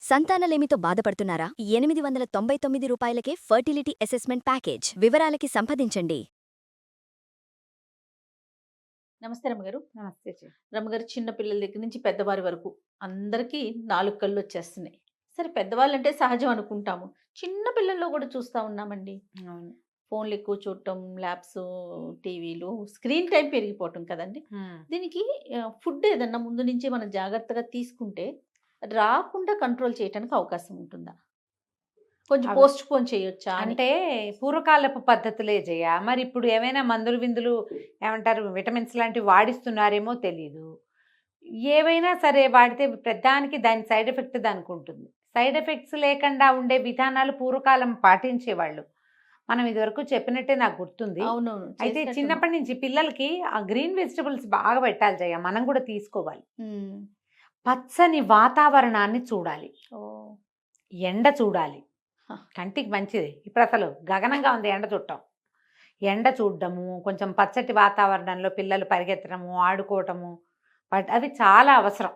సంతానలేమితో బాధపడుతున్నారా? 899 రూపాయలకే fertility assessment package. వివరాలకి సంప్రదించండి. నమస్తే రమ్మగారు. నమస్తే రమ్మగారు, చిన్న పిల్లల దగ్గర నుంచి పెద్దవారి వరకు అందరికీ 4 కళ్ళు వచ్చేస్తున్నాయి. సరే, పెద్దవాళ్ళంటే సహజం అనుకుంటాము. చిన్న పిల్లల్లో కూడా చూస్తా ఉన్నామండి. అవును. ఫోన్లు ఎక్కువ చూడటం, ల్యాప్స్, టీవీలు, స్క్రీన్ టైం పెరిగిపోవటం కదండి. దీనికి ఫుడ్ ఏదన్నా ముందు నుంచి మనం జాగ్రత్తగా తీసుకుంటే రాకుండా కంట్రోల్ చేయడానికి అవకాశం ఉంటుందా? కొంచెం పోస్ట్ పోన్ చేయొచ్చా అని? అంటే పూర్వకాలపు పద్ధతులే జయ. మరి ఇప్పుడు ఏమైనా మందులు విందులు ఏమంటారు విటమిన్స్ లాంటివి వాడిస్తున్నారేమో తెలీదు. ఏవైనా సరే వాడితే ప్రతిదానికి దాని సైడ్ ఎఫెక్ట్ దానికి ఉంటుంది. సైడ్ ఎఫెక్ట్స్ లేకుండా ఉండే విధానాలు పూర్వకాలం పాటించేవాళ్ళు. మనం ఇదివరకు చెప్పినట్టే నాకు గుర్తుంది. అవునవును. అయితే చేసినట్టు చిన్నప్పటి నుంచి పిల్లలకి ఆ గ్రీన్ వెజిటబుల్స్ బాగా పెట్టాలి జయ. మనం కూడా తీసుకోవాలి. పచ్చని వాతావరణాన్ని చూడాలి, ఓ ఎండ చూడాలి, కంటికి మంచిది. ఇప్పుడు అసలు గగనంగా ఉంది ఎండ చూడటం. ఎండ చూడడము, కొంచెం పచ్చటి వాతావరణంలో పిల్లలు పరిగెత్తడము, ఆడుకోవటము, అవి చాలా అవసరం.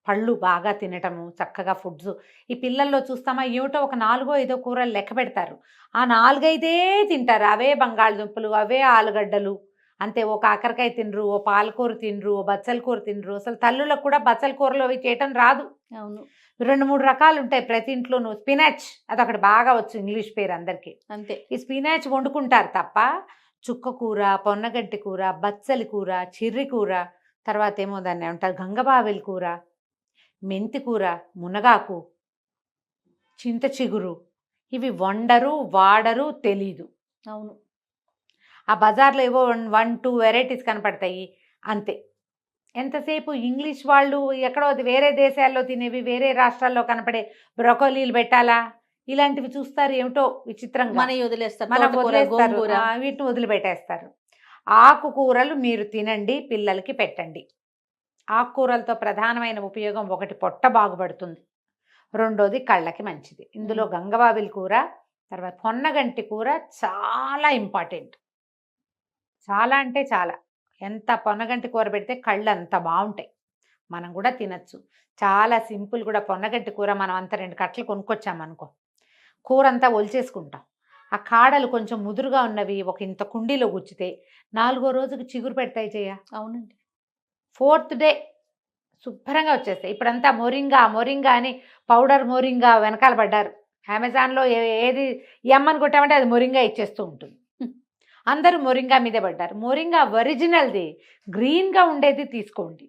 పళ్ళు బాగా తినటము, చక్కగా ఫుడ్స్. ఈ పిల్లల్లో చూస్తామా ఏమిటో ఒక 4-5 కూరలు లెక్క పెడతారు. ఆ 4-5 తింటారు. అవే బంగాళదుంపలు, అవే ఆలుగడ్డలు, అంతే. ఓ కాకరకాయ తినరు, ఓ పాలకూర తినరు, ఓ బచ్చల కూర తినరు. అసలు తల్లులకు కూడా బచ్చల కూరలు అవి చేయటం రాదు. అవును. 2-3 రకాలు ఉంటాయి ప్రతి ఇంట్లోనూ. స్పినాచ్ అదొకటి బాగా వచ్చు, ఇంగ్లీష్ పేరు అందరికీ. అంతే. ఈ స్పినాచ్ వండుకుంటారు తప్ప చుక్క కూర, పొన్నగంటి కూర, బచ్చలి కూర, చిర్రి కూర, తర్వాత ఏమో దాన్ని ఏమంటారు గంగబావిలి కూర, మెంతి కూర, మునగాకు, చింత చిగురు, ఇవి వండరు, వాడరు, తెలీదు. అవును. ఆ బజార్లో ఏవో 1-2 వెరైటీస్ కనపడతాయి అంతే. ఎంతసేపు ఇంగ్లీష్ వాళ్ళు ఎక్కడో వేరే దేశాల్లో తినేవి, వేరే రాష్ట్రాల్లో కనపడే బ్రొకోలీలు పెట్టాలా, ఇలాంటివి చూస్తారు. ఏమిటో విచిత్రంగా మన వదిలేస్తారు. మనం తోటకూర, వదిలేస్తారు. గోంగూర. వీటిని వదిలిపెట్టేస్తారు. ఆకుకూరలు మీరు తినండి, పిల్లలకి పెట్టండి. ఆకుకూరలతో ప్రధానమైన ఉపయోగం ఒకటి, పొట్ట బాగుపడుతుంది. రెండోది కళ్ళకి మంచిది. ఇందులో గంగబావిలి కూర, తర్వాత పొన్నగంటి కూర చాలా ఇంపార్టెంట్. చాలా అంటే చాలా. ఎంత పొన్నగంటి కూర పెడితే కళ్ళు అంత బాగుంటాయి. మనం కూడా తినచ్చు. చాలా సింపుల్ కూడా. పొన్నగంటి కూర మనం అంతా 2 కట్టలు కొనుక్కొచ్చామనుకో, కూర అంతా ఒలిచేసుకుంటాం. ఆ కాడలు కొంచెం ముదురుగా ఉన్నవి ఒక ఇంత కుండీలో గుచ్చితే 4వ రోజుకి చిగురు పెడతాయి చేయ. అవునండి. 4th డే శుభ్రంగా వచ్చేస్తాయి. ఇప్పుడంతా మొరింగా అని పౌడర్ మొరింగా వెనకాల పడ్డారు. అమెజాన్లో ఏది ఎమ్మని కొట్టామంటే అది మొరింగా ఇచ్చేస్తూ ఉంటుంది. అందరూ మొరింగా మీదే పడ్డారు. మొరింగా ఒరిజినల్ది గ్రీన్గా ఉండేది తీసుకోండి.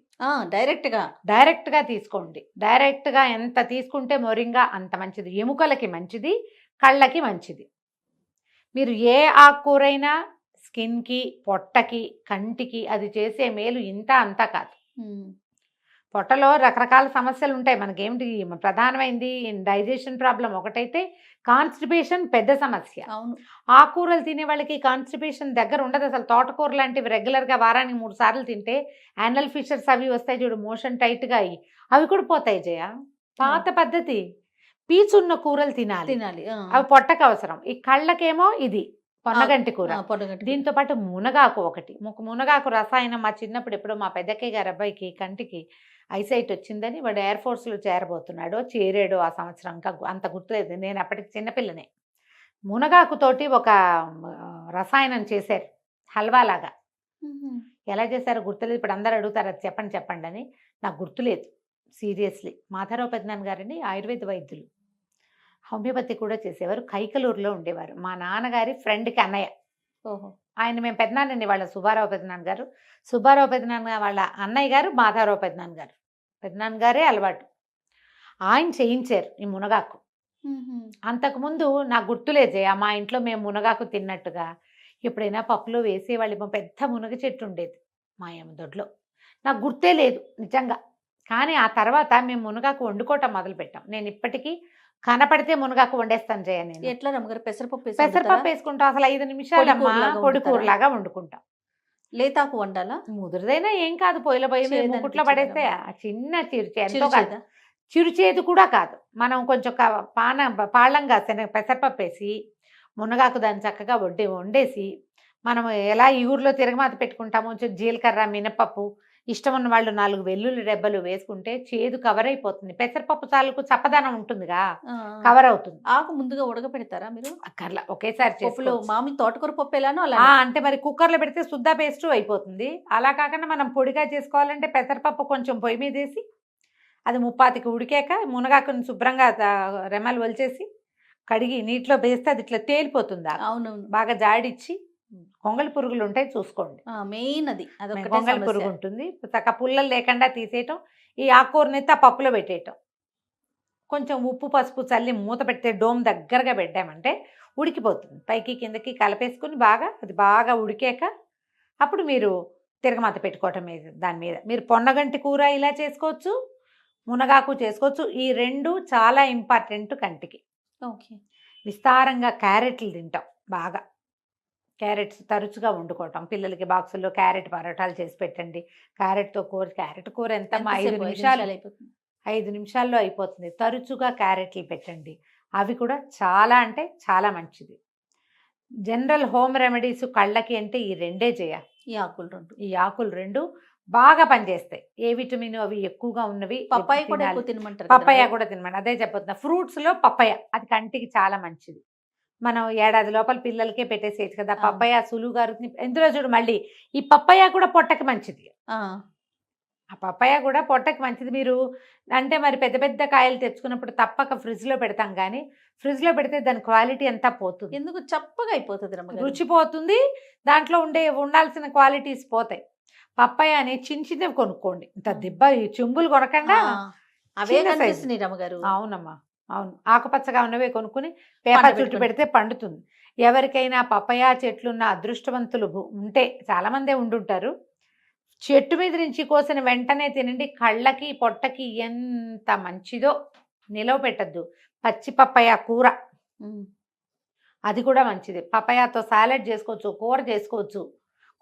డైరెక్ట్గా తీసుకోండి. డైరెక్ట్గా ఎంత తీసుకుంటే మొరింగా అంత మంచిది. ఎముకలకి మంచిది, కళ్ళకి మంచిది. మీరు ఏ ఆకుకూరైనా స్కిన్కి, పొట్టకి, కంటికి అది చేసే మేలు ఇంత అంతా కాదు. పొట్టలో రకరకాల సమస్యలు ఉంటాయి. మనకేమిటి ప్రధానమైంది డైజెషన్ ప్రాబ్లం ఒకటైతే కాన్స్టిపేషన్ పెద్ద సమస్య. అవును. ఆకుకూరలు తినే వాళ్ళకి కాన్స్టిపేషన్ దగ్గర ఉండదు అసలు. తోటకూర లాంటివి రెగ్యులర్గా వారానికి 3 సార్లు తింటే యానల్ ఫిషర్స్ అవి వస్తాయి చూడు, మోషన్ టైట్గా అయ్యి, అవి కూడా పోతాయి జయ. పాత పద్ధతి. పీచున్న కూరలు తినాలి. అవి పొట్టకు అవసరం. ఈ కళ్ళకేమో ఇది పొన్నగంటి కూర. దీంతో పాటు మునగాకు ఒకటి. మునగాకు రసాయనం. మా చిన్నప్పుడు ఎప్పుడో మా పెద్దక్కయ్య గారి అబ్బాయికి కంటికి ఐసైట్ వచ్చిందని వాడు ఎయిర్ ఫోర్స్లో చేరబోతున్నాడో చేరాడో ఆ సంవత్సరం, ఇంకా అంత గుర్తులేదు, నేను అప్పటికి చిన్నపిల్లనే. మునగాకుతోటి ఒక రసాయనం చేశారు, హల్వాలాగా. ఎలా చేశారో గుర్తులేదు. ఇప్పుడు అందరూ అడుగుతారు అది చెప్పండి అని. నాకు గుర్తులేదు సీరియస్లీ. మాధవరావు పెద్దనాన్న గారిని ఆయుర్వేద వైద్యులు, హోమియోపతి కూడా చేసేవారు. కైకలూరులో ఉండేవారు. మా నాన్నగారి ఫ్రెండ్కి అన్నయ్య. ఓహో. ఆయన మేము పెద్దనాన్నండి వాళ్ళ సుబ్బారావు పెద్దనాన్న గారు. సుబ్బారావు పెద్దనాన్న వాళ్ళ అన్నయ్య గారు మాధవరావు పెద్దనాన్న గారు. పెద్దనాన్న గారే అలవాటు. ఆయన చేయించారు ఈ మునగాకు. అంతకుముందు నాకు గుర్తులేదు జయ, మా ఇంట్లో మేము మునగాకు తిన్నట్టుగా. ఎప్పుడైనా పప్పులో వేసేవాళ్ళు. పెద్ద మునగ చెట్టు ఉండేది మా దొడ్లో. నాకు గుర్తే లేదు నిజంగా. కానీ ఆ తర్వాత మేము మునగాకు వండుకోవటం మొదలుపెట్టాం. నేను ఇప్పటికీ కనపడితే మునగాకు వండేస్తాను జయ. నేను ఎట్లా రమ్మగారు? పెసరపప్పు వేసుకుంటాం. అసలు 5 నిమిషాలమ్మా పొడికూరలాగా వండుకుంటాం. లేతాకు వండాలా? ముదురుదైనా ఏం కాదు. పొయ్యిలో ముకుట్లో పడేస్తే చిన్న చిరుచేదు కూడా కాదు. మనం కొంచెం పాళంగా పెసరపప్పు వేసి మునగాకు దాన్ని చక్కగా వండేసి, మనం ఎలా ఈ ఊర్లో తిరగమాత పెట్టుకుంటామో కొంచెం జీలకర్ర, మినపప్పు ఇష్టం ఉన్న వాళ్ళు 4 వెల్లుల్లి రెబ్బలు వేసుకుంటే చేదు కవర్ అయిపోతుంది. పెసరపప్పు తాలూకు చప్పదనం ఉంటుందిగా, ఆ, కవర్ అవుతుంది. ఆకు ముందుగా ఉడకపెడతారా మీరు? అక్కర్లా, ఒకేసారి పప్పులో చేసుకోవచ్చు. మామూలు తోటకూర పప్పు ఎలానో అలా. అంటే మరి కుక్కర్లో పెడితే సుద్దా పేస్ట్ అయిపోతుంది. అలా కాకుండా మనం పొడిగా చేసుకోవాలంటే పెసరపప్పు కొంచెం పొయ్యి మీద వేసి అది 35కి ఉడికాక మునగాకుని శుభ్రంగా రెమ్మలు వలిచేసి కడిగి నీటిలో వేస్తే అది ఇట్లా తేలిపోతుంది. అవునవును, బాగా జాడిచ్చి కొంగళి పురుగులు ఉంటాయి చూసుకోండి. మెయిన్ అది అదొకటే కొంగళి సమస్య. పురుగు ఉంటుంది. చక్క పుల్లలు లేకుండా తీసేయటం, ఈ ఆకుకూరనైతే ఆ పప్పులో పెట్టేయటం, కొంచెం ఉప్పు పసుపు చల్లి మూత పెడితే డోమ్ దగ్గరగా పెట్టామంటే ఉడికిపోతుంది. పైకి కిందకి కలిపేసుకుని బాగా అది బాగా ఉడికాక అప్పుడు మీరు తిరగమాత పెట్టుకోవటం మీద దాని మీద మీరు పొన్నగంటి కూర ఇలా చేసుకోవచ్చు, మునగాకు చేసుకోవచ్చు. ఈ 2 చాలా ఇంపార్టెంట్ కంటికి. ఓకే. విస్తారంగా క్యారెట్లు తింటాం, బాగా క్యారెట్స్ తరచుగా వండుకోవటం. పిల్లలకి బాక్సుల్లో క్యారెట్ పరోటాలు చేసి పెట్టండి. క్యారెట్ కూర ఎంత 5 ఎంతసేపు? 5 నిమిషాలు నిమిషాలు అయిపోతుంది. 5 నిమిషాల్లో అయిపోతుంది. తరచుగా క్యారెట్లు పెట్టండి. అవి కూడా చాలా అంటే చాలా మంచిది. జనరల్ హోమ్ రెమెడీస్ కళ్ళకి అంటే ఈ 2 చేయాలి. ఈ ఆకులు 2. ఈ ఆకులు 2 బాగా పనిచేస్తాయి. ఏ విటమిన్ అవి ఎక్కువగా ఉన్నవి. పప్పాయ కూడా తినాలి. ఎక్కువ తినమంటారు. పప్పాయ కూడా తినమండి. అదే చెప్పొద్దున్నా, ఫ్రూట్స్లో పప్పాయ అది కంటికి చాలా మంచిది. మనం ఏడాది లోపల పిల్లలకే పెట్టేసేయచ్చు కదా. అవును. పప్పాయ సులువుగా ఇందులో చూడు మళ్ళీ ఈ పప్పాయ కూడా పొట్టకి మంచిది. ఆ పప్పాయ కూడా పొట్టకి మంచిది. మీరు అంటే మరి పెద్ద పెద్ద కాయలు తెచ్చుకున్నప్పుడు తప్పక ఫ్రిడ్జ్లో పెడతాం, కానీ ఫ్రిడ్జ్లో పెడితే దాని క్వాలిటీ అంతా పోతుంది. ఎందుకు చప్పగా అయిపోతుంది రమ్మగారు? రుచి పోతుంది, దాంట్లో ఉండాల్సిన క్వాలిటీస్ పోతాయి. పప్పాయ అని చిన్న చిన్నవి కొనుక్కోండి. ఇంత దిబ్బ ఈ చెంబులు కొనకుండా అవే చిన్న size. కనిపిస్తున్నాయి రమ్మగారు. అవునమ్మా, అవును. ఆకుపచ్చగా ఉన్నవే కొనుక్కుని పేపర్ చుట్టూ పెట్టుకోండి. పెడితే పండుతుంది. ఎవరికైనా పపయా చెట్లున్న అదృష్టవంతులు ఉంటే చాలామందే ఉండుంటారు. చెట్టు మీద నుంచి కోసిన వెంటనే తినండి. కళ్ళకి పొట్టకి ఎంత మంచిదో. నిలవ పెట్టద్దు. పచ్చి పప్పయ కూర అది కూడా మంచిది. పపయాతో సాలెడ్ చేసుకోవచ్చు, కూర చేసుకోవచ్చు,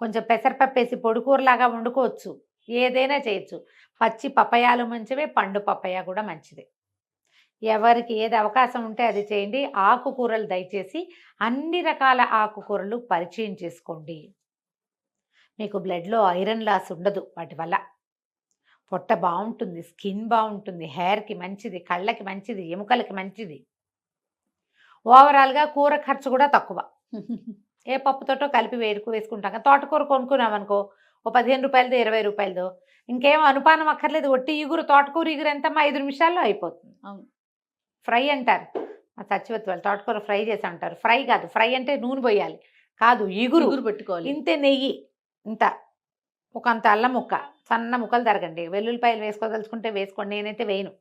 కొంచెం పెసరపప్పు వేసి పొడి కూరలాగా వండుకోవచ్చు, ఏదైనా చేయొచ్చు. పచ్చి పపయాలు మంచివే, పండు పపయ కూడా మంచిదే. ఎవరికి ఏది అవకాశం ఉంటే అది చేయండి. ఆకుకూరలు దయచేసి అన్ని రకాల ఆకుకూరలు పరిచయం చేసుకోండి. మీకు బ్లడ్లో ఐరన్ లాస్ ఉండదు వాటి వల్ల. పొట్ట బాగుంటుంది, స్కిన్ బాగుంటుంది, హెయిర్కి మంచిది, కళ్ళకి మంచిది, ఎముకలకి మంచిది. ఓవరాల్గా కూర ఖర్చు కూడా తక్కువ. ఏ పప్పుతోటో కలిపి వేసుకుంటాం. తోటకూర కొనుక్కున్నామనుకో, ఓ 15 రూపాయలదో 20 రూపాయలదో, ఇంకేం అనుపానం అక్కర్లేదు. ఒట్టి ఇగురు, తోటకూర ఇగురు ఎంతమ్మా 5 నిమిషాల్లో అయిపోతుంది. అవును. ఫ్రై అంటారు మా సచివత్వ వాళ్ళు, తోటకూర ఫ్రై చేసి అంటారు. ఫ్రై కాదు, ఫ్రై అంటే నూనె పోయాలి కాదు, ఇగురు పెట్టుకోవాలి. ఇంతే, నెయ్యి ఇంత, ఒక అంత అల్లం ముక్క సన్న ముక్కలు తరగండి. వెల్లుల్లిపాయలు వేసుకోదలుచుకుంటే వేసుకోండి, నేనైతే వేయను.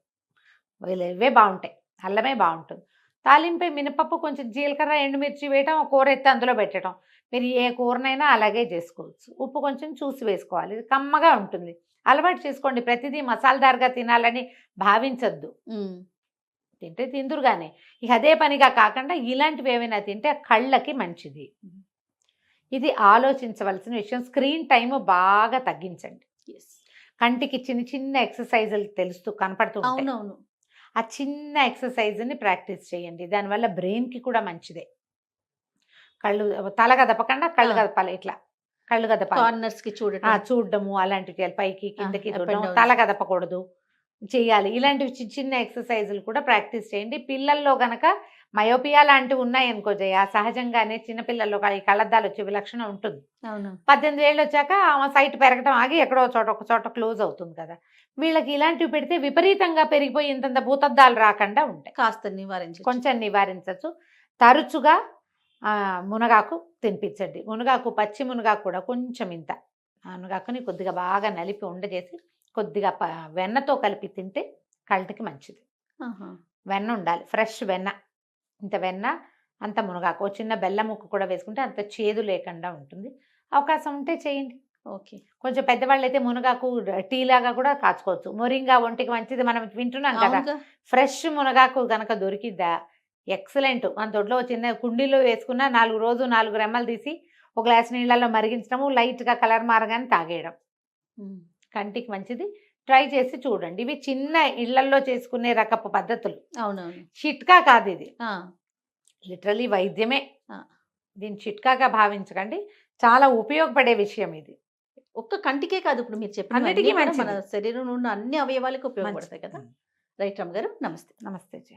ఇవే బాగుంటాయి, అల్లమే బాగుంటుంది. తాలింపై మినపప్పు, కొంచెం జీలకర్ర, ఎండుమిర్చి వేయటం, కూర ఎత్తి అందులో పెట్టడం. మీరు ఏ కూరనైనా అలాగే చేసుకోవచ్చు. ఉప్పు కొంచెం చూసి వేసుకోవాలి, ఇది కమ్మగా ఉంటుంది. అలవాటు చేసుకోండి. ప్రతిదీ మసాలాదారుగా తినాలని భావించద్దు. తింటే తిందురు కానీ ఇక అదే పనిగా కాకుండా ఇలాంటివి ఏమైనా తింటే కళ్ళకి మంచిది. ఇది ఆలోచించవలసిన విషయం. స్క్రీన్ టైము బాగా తగ్గించండి. కంటికి చిన్న చిన్న ఎక్సర్సైజులు తెలుస్తూ కనపడుతూ ఉంటాయి. అవునవును. ఆ చిన్న ఎక్సర్సైజ్ని ప్రాక్టీస్ చేయండి. దానివల్ల బ్రెయిన్కి కూడా మంచిదే. కళ్ళు తల కదపకుండా కళ్ళు కదపాలి, ఇట్లా కళ్ళు కదపాలి. కార్నర్స్ కి చూడడము అలాంటివి చేయాలి. పైకి కిందకి up and చూడడం, down. తల కదపకూడదు, చేయాలి. ఇలాంటివి చిన్న చిన్న ఎక్సర్సైజులు కూడా ప్రాక్టీస్ చేయండి. పిల్లల్లో గనక మయోపియా లాంటివి ఉన్నాయనుకో జయ, సహజంగానే చిన్నపిల్లల్లో ఈ కళ్ళద్దాలు వచ్చే విలక్షణం ఉంటుంది. అవును. 18 ఏళ్ళు వచ్చాక ఆమె సైట్ పెరగడం ఆగి ఎక్కడో ఒక చోట క్లోజ్ అవుతుంది కదా. వీళ్ళకి ఇలాంటివి పెడితే విపరీతంగా పెరిగిపోయి ఇంతంత భూతద్దాలు రాకుండా ఉంటాయి. కాస్త నివారించు. కొంచెం నివారించవచ్చు. తరచుగా మునగాకు తినిపించండి. మునగాకు, పచ్చి మునగాకు కూడా కొంచెం ఇంత మునగాకుని కొద్దిగా బాగా నలిపి ఉండజేసి కొద్దిగా వెన్నతో కలిపి తింటే కళ్ళకి మంచిది. వెన్న ఉండాలి, ఫ్రెష్ వెన్న. ఇంత వెన్న, అంత మునగాకు, చిన్న బెల్లం ముక్క కూడా వేసుకుంటే అంత చేదు లేకుండా ఉంటుంది. అవకాశం ఉంటే చేయండి. ఓకే. కొంచెం పెద్దవాళ్ళు అయితే మునగాకు టీ లాగా కూడా కాచుకోవచ్చు. మొరింగా ఒంటికి మంచిది, మనం వింటున్నాం కదా. ఫ్రెష్ మునగాకు కనుక దొరికిద్దా ఎక్సలెంట్. మన దొడ్లో చిన్న కుండీలో వేసుకున్న 4 రోజు 4 రెమ్మలు తీసి ఒక గ్లాస్ నీళ్ళలో మరిగించడము, లైట్గా కలర్ మారగానే తాగేయడం కంటికి మంచిది. ట్రై చేసి చూడండి. ఇవి చిన్న ఇళ్లల్లో చేసుకునే రకపు పద్ధతులు. అవునవును. చిట్కా కాదు ఇది, లిటరలీ వైద్యమే. దీన్ని చిట్కాగా భావించకండి, చాలా ఉపయోగపడే విషయం ఇది. ఒక్క కంటికే కాదు, ఇప్పుడు మీరు చెప్పిన అన్నిటికీ మన మంచిది. శరీరంలో ఉన్న అన్ని అవయవాలకు ఉపయోగపడతాయి కదా. రైట్ రమ్మ గారు, నమస్తే. నమస్తే జయ.